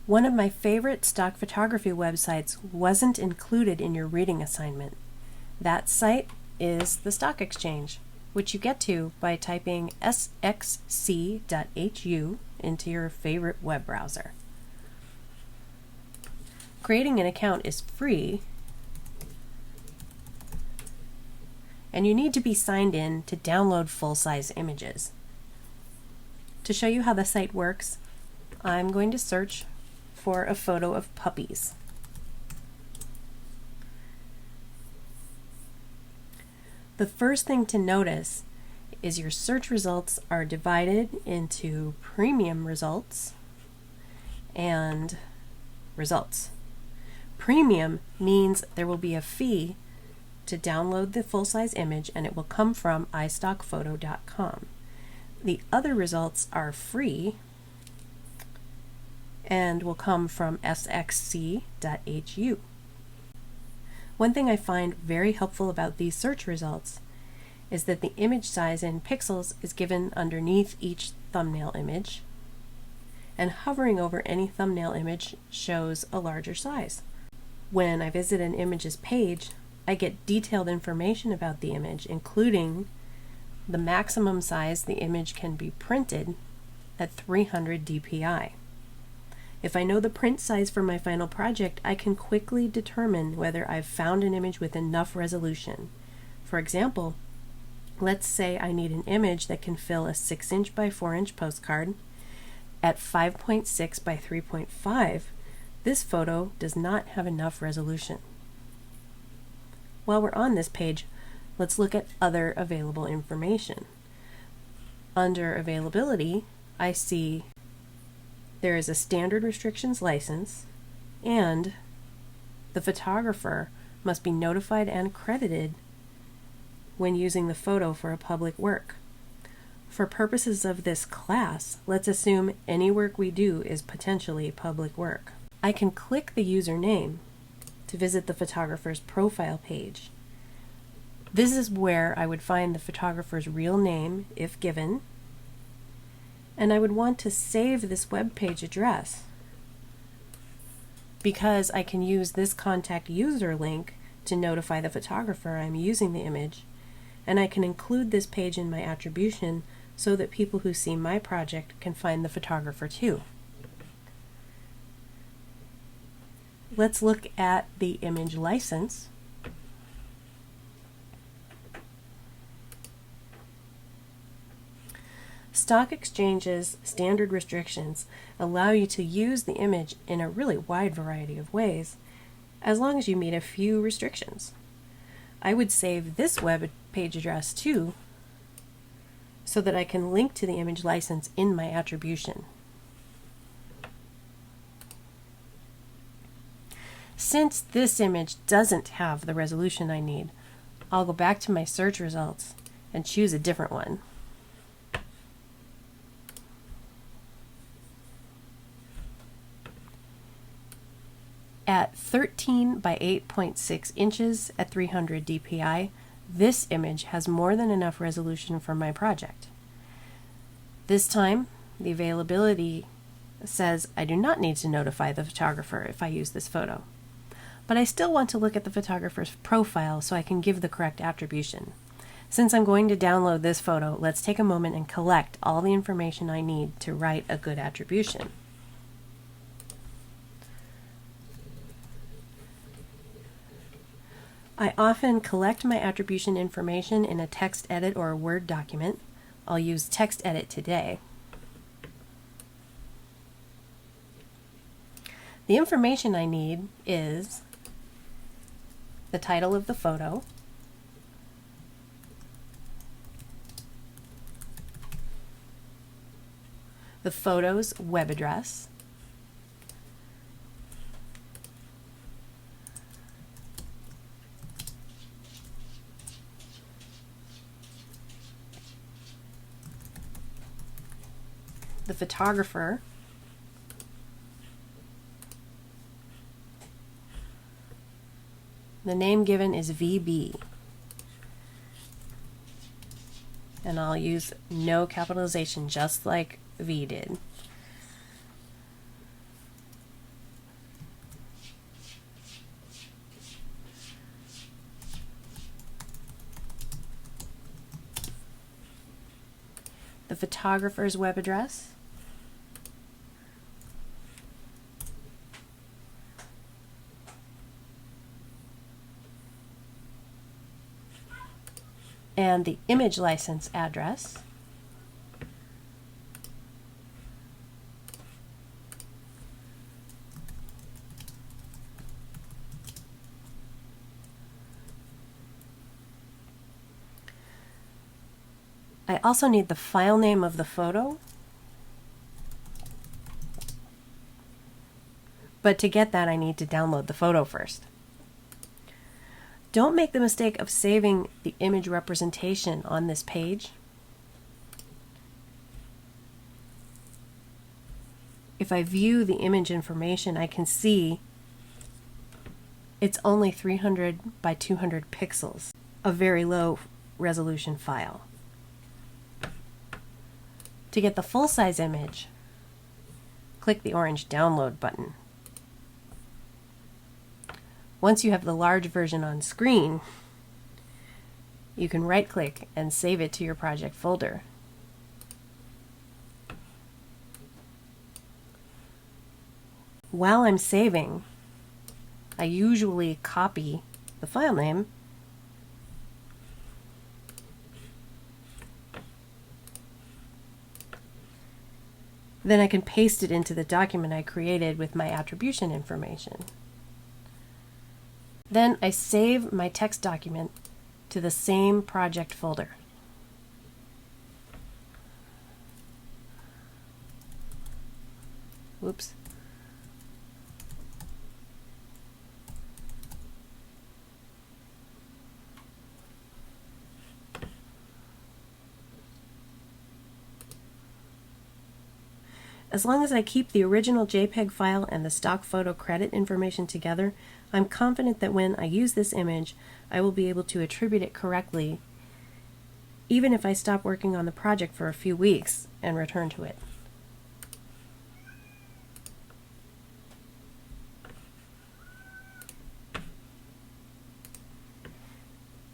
One of my favorite stock photography websites wasn't included in your reading assignment. That site is the Stock Exchange, which you get to by typing stocks.xchng into your favorite web browser. Creating an account is free, and you need to be signed in to download full-size images. To show you how the site works, I'm going to search for a photo of puppies. The first thing to notice is your search results are divided into premium results and results. Premium means there will be a fee to download the full-size image, and it will come from istockphoto.com. The other results are free and will come from stock.xchng. One thing I find very helpful about these search results is that the image size in pixels is given underneath each thumbnail image, and hovering over any thumbnail image shows a larger size. When I visit an images page, I get detailed information about the image, including the maximum size the image can be printed at 300 dpi. If I know the print size for my final project, I can quickly determine whether I've found an image with enough resolution. For example, let's say I need an image that can fill a 6-inch by 4-inch postcard at 5.6 by 3.5. This photo does not have enough resolution. While we're on this page, let's look at other available information. Under availability, I see there is a standard restrictions license, and the photographer must be notified and credited when using the photo for a public work. For purposes of this class, let's assume any work we do is potentially public work. I can click the username to visit the photographer's profile page. This is where I would find the photographer's real name, if given, and I would want to save this web page address because I can use this contact user link to notify the photographer I'm using the image, and I can include this page in my attribution so that people who see my project can find the photographer too. Let's look at the image license. Stock Exchange's standard restrictions allow you to use the image in a really wide variety of ways, as long as you meet a few restrictions. I would save this web page address too, so that I can link to the image license in my attribution. Since this image doesn't have the resolution I need, I'll go back to my search results and choose a different one. At 13 by 8.6 inches at 300 dpi, this image has more than enough resolution for my project. This time, the availability says I do not need to notify the photographer if I use this photo. But I still want to look at the photographer's profile so I can give the correct attribution. Since I'm going to download this photo, let's take a moment and collect all the information I need to write a good attribution. I often collect my attribution information in a text edit or a Word document. I'll use text edit today. The information I need is the title of the photo, the photo's web address, the photographer, the name given is VB, and I'll use no capitalization just like V did. photographer's web address, and the image license address, I also need the file name of the photo, but to get that I need to download the photo first. Don't make the mistake of saving the image representation on this page. If I view the image information, I can see it's only 300 by 200 pixels, a very low resolution file. To get the full-size image, click the orange download button. Once you have the large version on screen, you can right-click and save it to your project folder. While I'm saving, I usually copy the file name then I can paste it into the document I created with my attribution information. Then I save my text document to the same project folder. Whoops. As long as I keep the original JPEG file and the stock photo credit information together, I'm confident that when I use this image, I will be able to attribute it correctly, even if I stop working on the project for a few weeks and return to it.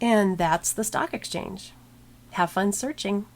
And that's the stock exchange. Have fun searching.